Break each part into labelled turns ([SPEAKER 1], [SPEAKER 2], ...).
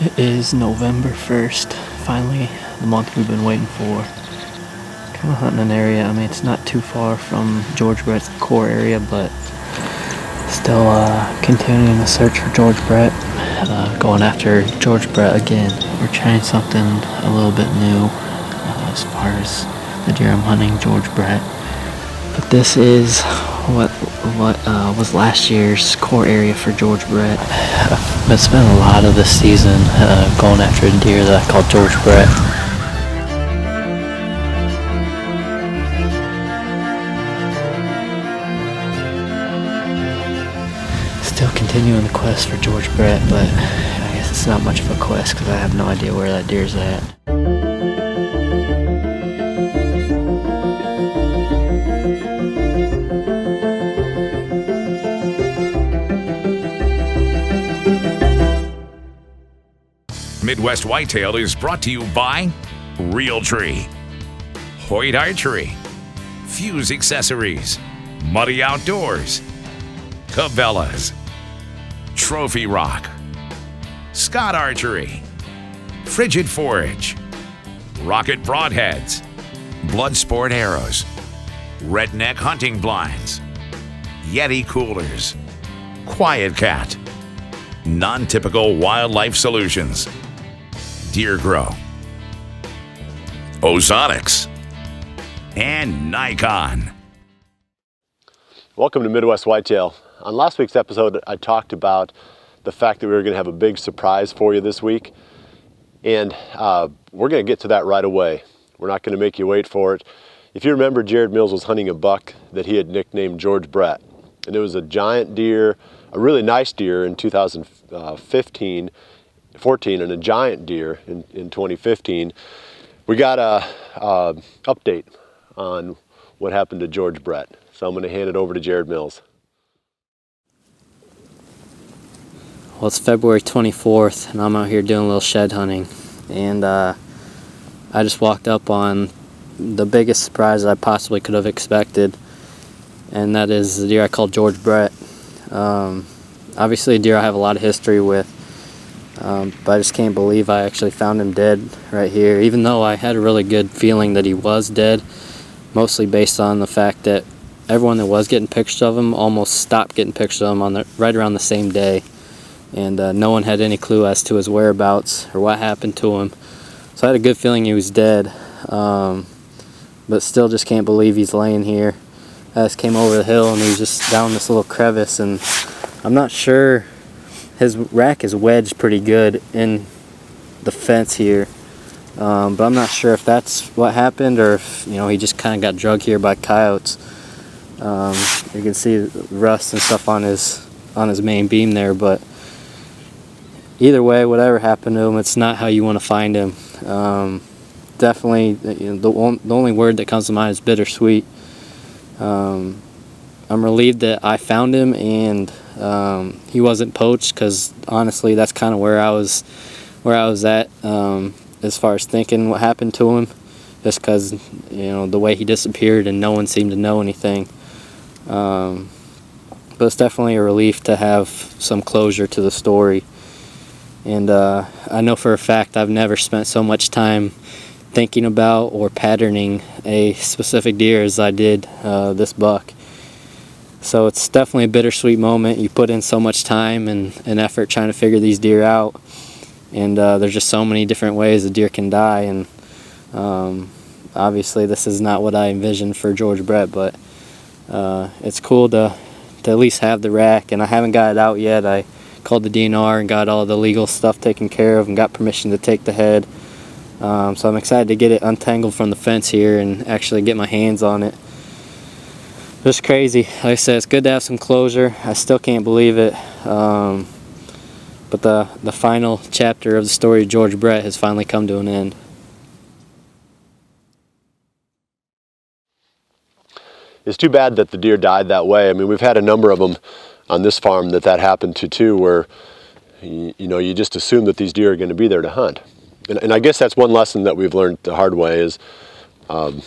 [SPEAKER 1] It is November 1st, finally the month we've been waiting for. Kind of hunting an area, I mean it's not too far from George Brett's core area, but still continuing the search for George Brett. Going after George Brett again. We're trying something a little bit new as far as the deer I'm hunting, George Brett. But this is what was last year's core area for George Brett. I've been spending a lot of this season going after a deer that I call George Brett. Still continuing the quest for George Brett, but I guess it's not much of a quest because I have no idea where that deer's at.
[SPEAKER 2] Midwest Whitetail is brought to you by Realtree, Hoyt Archery, Fuse Accessories, Muddy Outdoors, Cabela's, Trophy Rock, Scott Archery, Frigid Forage, Rocket Broadheads, Bloodsport Arrows, Redneck Hunting Blinds, Yeti Coolers, Quiet Cat, Non-Typical Wildlife Solutions, Deer Grow, Ozonics, and Nikon.
[SPEAKER 3] Welcome to Midwest Whitetail. On last week's episode, I talked about the fact that we were going to have a big surprise for you this week, and we're going to get to that right away. We're not going to make you wait for it. If you remember, Jared Mills was hunting a buck that he had nicknamed George Brett, and it was a giant deer, a really nice deer in 2014, and a giant deer in 2015. We got a update on what happened to George Brett. So I'm going to hand it over to Jared Mills.
[SPEAKER 1] Well, it's February 24th, and I'm out here doing a little shed hunting. And I just walked up on the biggest surprise I possibly could have expected, and that is the deer I call George Brett. Obviously a deer I have a lot of history with, but I just can't believe I actually found him dead right here, even though I had a really good feeling that he was dead, mostly based on the fact that everyone that was getting pictures of him almost stopped getting pictures of him right around the same day, and no one had any clue as to his whereabouts or what happened to him. So I had a good feeling he was dead, but still just can't believe he's laying here. I just came over the hill and he was just down this little crevice, and I'm not sure. His rack is wedged pretty good in the fence here, but I'm not sure if that's what happened or if he just kind of got drugged here by coyotes. You can see rust and stuff on his main beam there, but either way, whatever happened to him, it's not how you want to find him. Definitely, the only word that comes to mind is bittersweet. I'm relieved that I found him and he wasn't poached, because honestly that's kind of where I was at as far as thinking what happened to him, just because the way he disappeared and no one seemed to know anything. But it's definitely a relief to have some closure to the story, and I know for a fact I've never spent so much time thinking about or patterning a specific deer as I did this buck. So it's definitely a bittersweet moment. You put in so much time and effort trying to figure these deer out, and there's just so many different ways a deer can die, and obviously this is not what I envisioned for George Brett, but it's cool to at least have the rack, and I haven't got it out yet. I called the DNR and got all the legal stuff taken care of and got permission to take the head. So I'm excited to get it untangled from the fence here and actually get my hands on it. Just crazy. Like I said, it's good to have some closure. I still can't believe it. But the final chapter of the story of George Brett has finally come to an end.
[SPEAKER 3] It's too bad that the deer died that way. I mean, we've had a number of them on this farm that happened to too, where you just assume that these deer are going to be there to hunt. And I guess that's one lesson that we've learned the hard way is the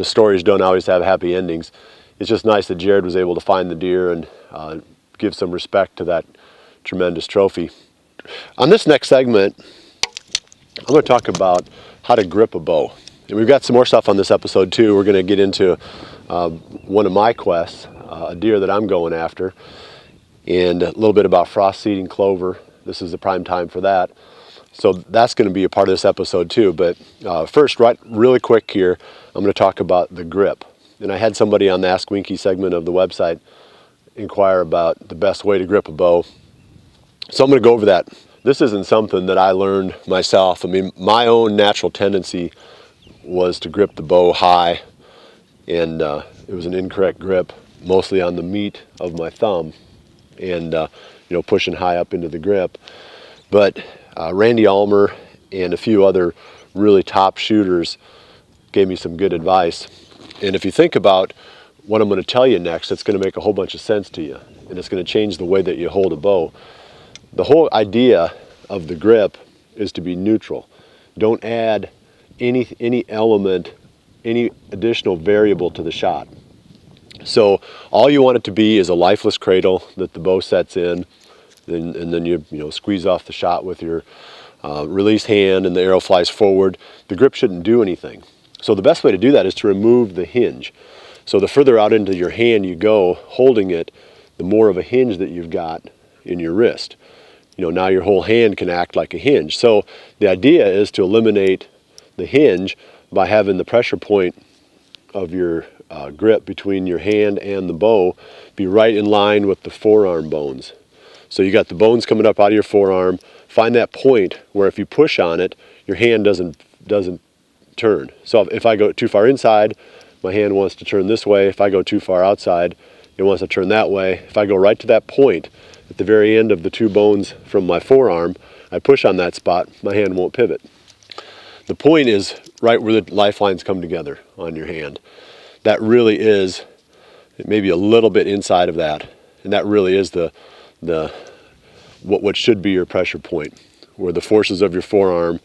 [SPEAKER 3] stories don't always have happy endings. It's just nice that Jared was able to find the deer and give some respect to that tremendous trophy. on this next segment, I'm going to talk about how to grip a bow. And we've got some more stuff on this episode too. We're going to get into one of my quests, a deer that I'm going after, and a little bit about frost seeding clover. This is the prime time for that. So that's going to be a part of this episode too. But first, really quick here, I'm going to talk about the grip. And I had somebody on the Ask Winky segment of the website inquire about the best way to grip a bow. So I'm going to go over that. This isn't something that I learned myself. I mean, my own natural tendency was to grip the bow high, and it was an incorrect grip, mostly on the meat of my thumb, and pushing high up into the grip. But Randy Almer and a few other really top shooters gave me some good advice. And if you think about what I'm going to tell you next, it's going to make a whole bunch of sense to you, and it's going to change the way that you hold a bow. The whole idea of the grip is to be neutral. Don't add any element, any additional variable to the shot. So all you want it to be is a lifeless cradle that the bow sets in, and then you squeeze off the shot with your released hand, and the arrow flies forward. The grip shouldn't do anything. So the best way to do that is to remove the hinge. So the further out into your hand you go holding it, the more of a hinge that you've got in your wrist. Now your whole hand can act like a hinge. So the idea is to eliminate the hinge by having the pressure point of your grip between your hand and the bow be right in line with the forearm bones. So you got the bones coming up out of your forearm. Find that point where if you push on it, your hand doesn't turn. So if I go too far inside, my hand wants to turn this way. If I go too far outside, it wants to turn that way. If I go right to that point at the very end of the two bones from my forearm, I push on that spot, my hand won't pivot. The point is right where the lifelines come together on your hand. That really is maybe a little bit inside of that, and that really is what should be your pressure point, where the forces of your forearm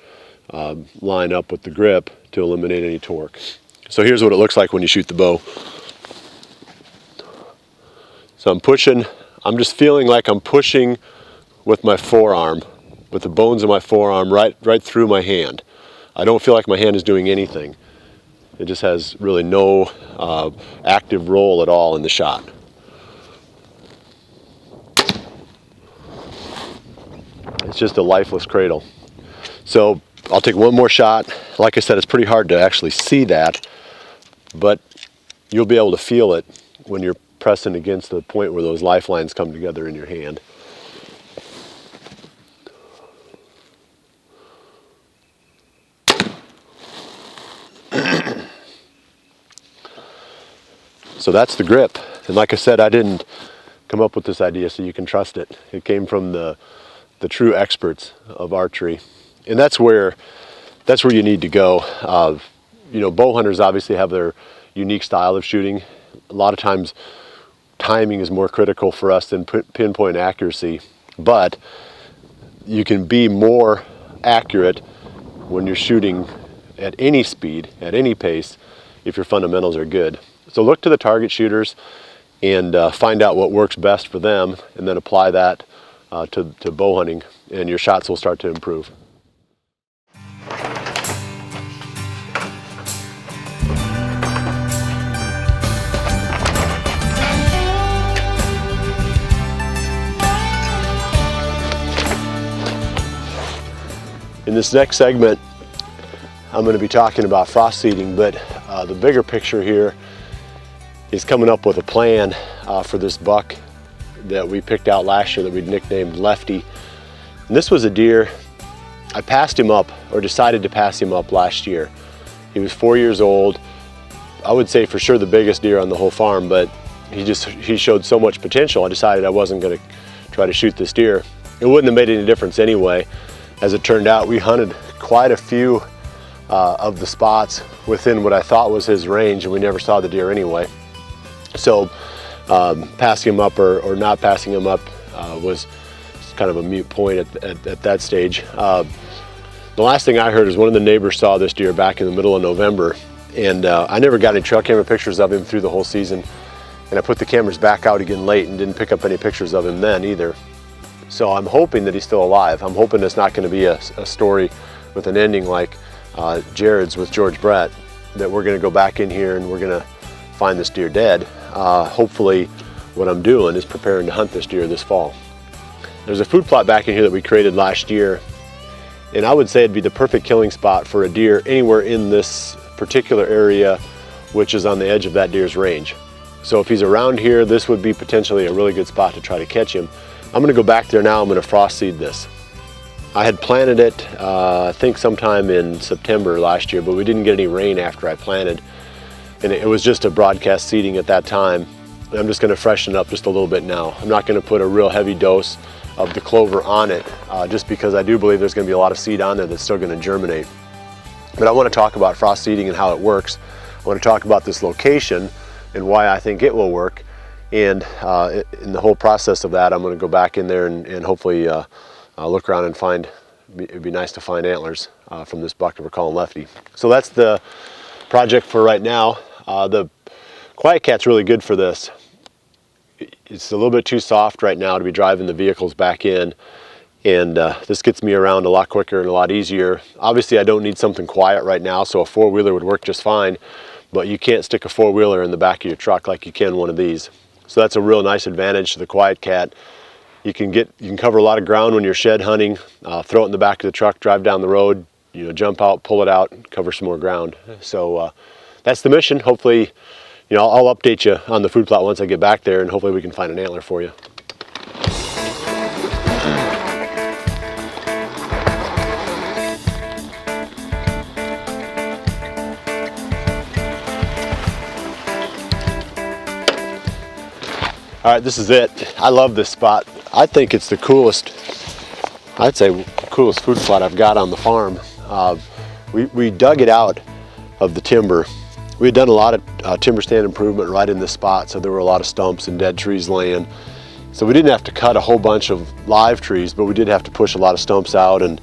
[SPEAKER 3] line up with the grip to eliminate any torque. So here's what it looks like when you shoot the bow. So I'm pushing. I'm just feeling like I'm pushing with my forearm, with the bones of my forearm right through my hand. I don't feel like my hand is doing anything. It just has really no active role at all in the shot. It's just a lifeless cradle. So I'll take one more shot. Like I said, it's pretty hard to actually see that, but you'll be able to feel it when you're pressing against the point where those lifelines come together in your hand. So that's the grip. And like I said, I didn't come up with this idea so you can trust it. It came from the true experts of archery. And that's where you need to go. Bow hunters obviously have their unique style of shooting. A lot of times timing is more critical for us than pinpoint accuracy, but you can be more accurate when you're shooting at any speed, at any pace, if your fundamentals are good. So look to the target shooters and find out what works best for them, and then apply that to bow hunting, and your shots will start to improve. In this next segment, I'm going to be talking about frost seeding, but the bigger picture here is coming up with a plan for this buck that we picked out last year that we nicknamed Lefty. And this was a deer, I passed him up, or decided to pass him up last year. He was 4 years old. I would say for sure the biggest deer on the whole farm, but he showed so much potential, I decided I wasn't going to try to shoot this deer. It wouldn't have made any difference anyway. As it turned out, we hunted quite a few of the spots within what I thought was his range, and we never saw the deer anyway. So passing him up or not passing him up was kind of a moot point at that stage. The last thing I heard is one of the neighbors saw this deer back in the middle of November, and I never got any trail camera pictures of him through the whole season, and I put the cameras back out again late and didn't pick up any pictures of him then either. So I'm hoping that he's still alive. I'm hoping it's not going to be a story with an ending like Jared's with George Brett, that we're going to go back in here and we're going to find this deer dead. Hopefully what I'm doing is preparing to hunt this deer this fall. There's a food plot back in here that we created last year, and I would say it'd be the perfect killing spot for a deer anywhere in this particular area, which is on the edge of that deer's range. So if he's around here, this would be potentially a really good spot to try to catch him. I'm going to go back there now. I'm going to frost seed this. I had planted it, I think sometime in September last year, but we didn't get any rain after I planted. And it was just a broadcast seeding at that time. And I'm just going to freshen it up just a little bit now. I'm not going to put a real heavy dose of the Clover on it, just because I do believe there's going to be a lot of seed on there that's still going to germinate. But I want to talk about frost seeding and how it works. I want to talk about this location and why I think it will work. And in the whole process of that, I'm going to go back in there and hopefully look around and find, it'd be nice to find antlers from this buck that we're calling Lefty. So that's the project for right now. The Quiet Cat's really good for this. It's a little bit too soft right now to be driving the vehicles back in, and this gets me around a lot quicker and a lot easier. Obviously I don't need something quiet right now, so a four-wheeler would work just fine, but you can't stick a four-wheeler in the back of your truck like you can one of these. So that's a real nice advantage to the Quiet Cat. You can cover a lot of ground when you're shed hunting, throw it in the back of the truck, drive down the road, jump out, pull it out, cover some more ground. So that's the mission. Hopefully, I'll update you on the food plot once I get back there, and hopefully we can find an antler for you. All right, this is it. I love this spot. I think it's the coolest, I'd say coolest food plot I've got on the farm. We dug it out of the timber. We had done a lot of timber stand improvement right in this spot, so there were a lot of stumps and dead trees laying. So we didn't have to cut a whole bunch of live trees, but we did have to push a lot of stumps out and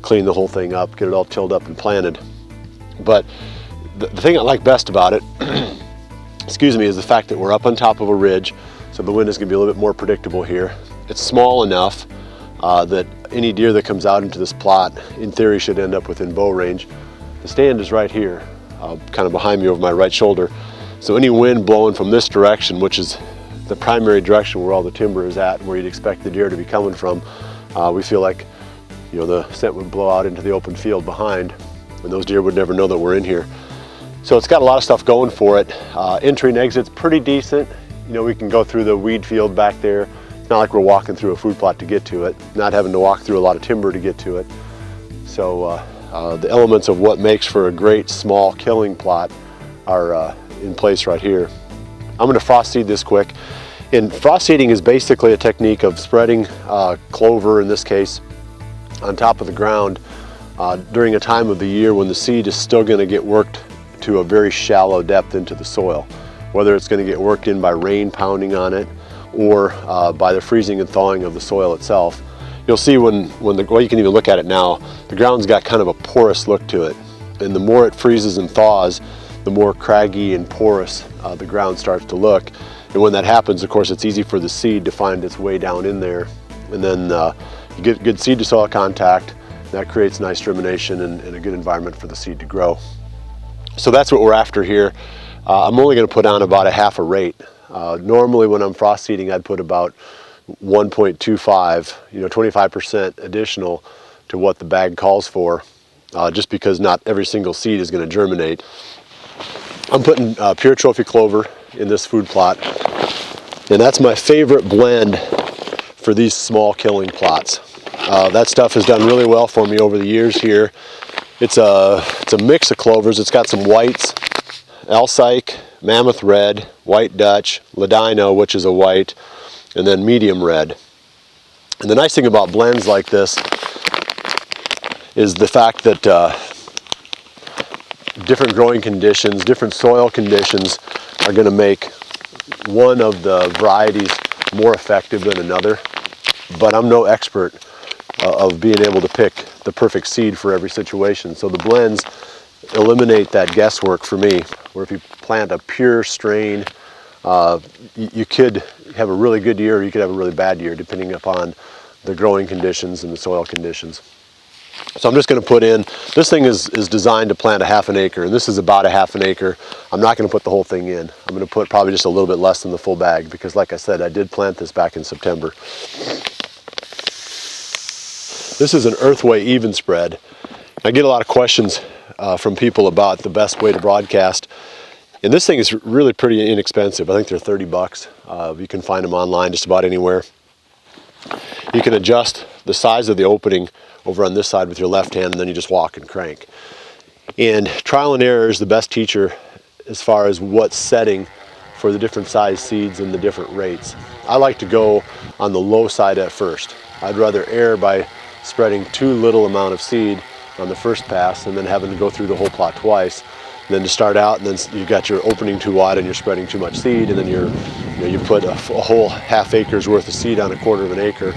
[SPEAKER 3] clean the whole thing up, get it all tilled up and planted. But the thing I like best about it, excuse me, is the fact that we're up on top of a ridge, so the wind is going to be a little bit more predictable here. It's small enough that any deer that comes out into this plot, in theory, should end up within bow range. The stand is right here, kind of behind me over my right shoulder. So any wind blowing from this direction, which is the primary direction where all the timber is at, where you'd expect the deer to be coming from, we feel like the scent would blow out into the open field behind, and those deer would never know that we're in here. So it's got a lot of stuff going for it. Entry and exit's pretty decent. We can go through the weed field back there. It's not like we're walking through a food plot to get to it, not having to walk through a lot of timber to get to it. So the elements of what makes for a great small killing plot are in place right here. I'm going to frost seed this quick. And frost seeding is basically a technique of spreading clover, in this case, on top of the ground during a time of the year when the seed is still going to get worked to a very shallow depth into the soil. Whether it's going to get worked in by rain pounding on it or by the freezing and thawing of the soil itself. You'll see well, you can even look at it now, the ground's got kind of a porous look to it. And the more it freezes and thaws, the more craggy and porous the ground starts to look. And when that happens, of course, it's easy for the seed to find its way down in there. And then you get good seed to soil contact. That creates nice germination and a good environment for the seed to grow. So that's what we're after here. I'm only going to put on about a half a rate. Normally when I'm frost seeding, I'd put about 1.25, 25% additional to what the bag calls for, just because not every single seed is going to germinate. I'm putting pure trophy clover in this food plot, and that's my favorite blend for these small killing plots. That stuff has done really well for me over the years here. It's a mix of clovers. It's got some whites, Alsike, Mammoth Red, White Dutch, Ladino, which is a white, and then medium red. And the nice thing about blends like this is the fact that different growing conditions, different soil conditions are going to make one of the varieties more effective than another. But I'm no expert of being able to pick the perfect seed for every situation. So the blends eliminate that guesswork for me, where if you plant a pure strain, you could have a really good year or you could have a really bad year depending upon the growing conditions and the soil conditions. So I'm just going to put in, this thing is designed to plant a ½ acre, and this is about a ½ acre. I'm not going to put the whole thing in. I'm going to put probably just a little bit less than the full bag, because like I said, I did plant this back in September. This is an earthway even spread. I get a lot of questions from people about the best way to broadcast. And this thing is really pretty inexpensive. I think they're 30 bucks. You can find them online just about anywhere. You can adjust the size of the opening over on this side with your left hand, and then you just walk and crank. And trial and error is the best teacher as far as what setting for the different size seeds and the different rates. I like to go on the low side at first. I'd rather err by spreading too little amount of seed on the first pass and then having to go through the whole plot twice. And then to start out, and then you got your opening too wide and you're spreading too much seed, and then you put a whole ½ acre's worth of seed on a ¼ acre.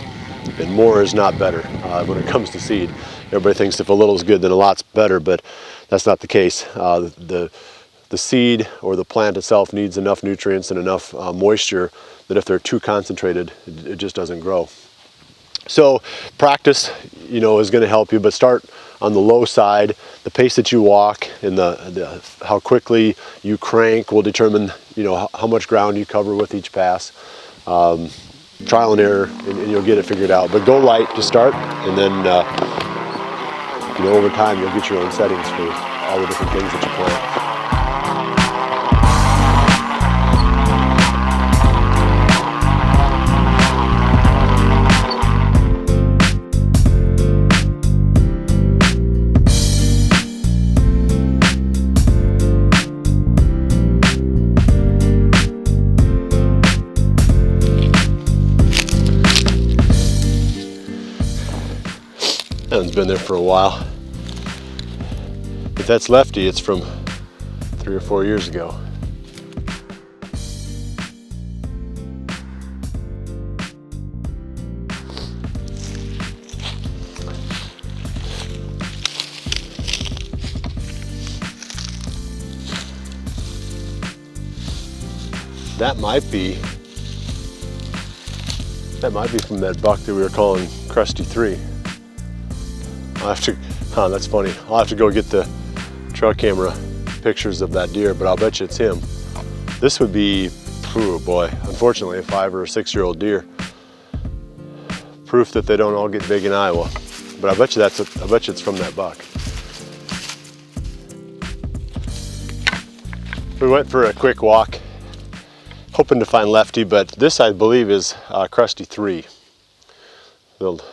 [SPEAKER 3] And more is not better when it comes to seed. Everybody thinks if a little is good, then a lot's better, but that's not the case. The seed or the plant itself needs enough nutrients and enough moisture that if they're too concentrated, it just doesn't grow. So practice, is going to help you, but start on the low side. The pace that you walk and how quickly you crank will determine, how much ground you cover with each pass. Trial and error, and you'll get it figured out. But go light to start, and then over time you'll get your own settings for all the different things that you plant. That one's been there for a while. If that's Lefty, it's from 3 or 4 years ago. That might be from that buck that we were calling Crusty 3. I'll have to, that's funny. I'll have to go get the trail camera pictures of that deer, but I'll bet you it's him. This would be, oh boy, unfortunately a 5 or 6 year old deer. Proof that they don't all get big in Iowa. But I bet you it's from that buck. We went for a quick walk, hoping to find Lefty, but this I believe is Crusty 3. The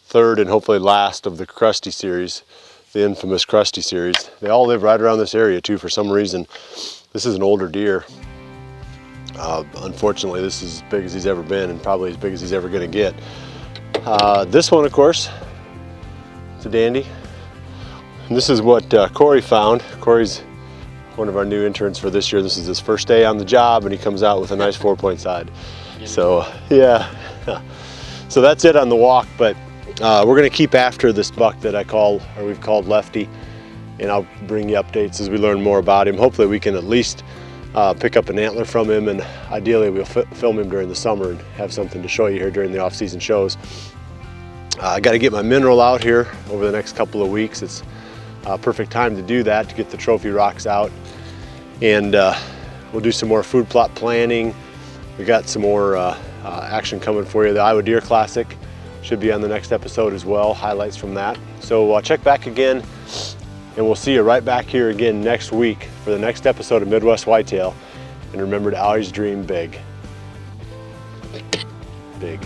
[SPEAKER 3] third and hopefully last of the Crusty series, the infamous Crusty series. They all live right around this area too for some reason. This is an older deer. Unfortunately, this is as big as he's ever been and probably as big as he's ever gonna get. This one, of course, it's a dandy. And this is what Corey found. Corey's one of our new interns for this year. This is his first day on the job and he comes out with a nice 4-point side. So yeah, so that's it on the walk, but we're going to keep after this buck that we've called Lefty, and I'll bring you updates as we learn more about him. Hopefully we can at least pick up an antler from him, and ideally we'll film him during the summer and have something to show you here during the off-season shows. I got to get my mineral out here over the next couple of weeks. It's a perfect time to do that, to get the trophy rocks out, and we'll do some more food plot planning. We got some more action coming for you. The Iowa Deer Classic should be on the next episode as well, highlights from that. So check back again, and we'll see you right back here again next week for the next episode of Midwest Whitetail. And remember to always dream big. Big.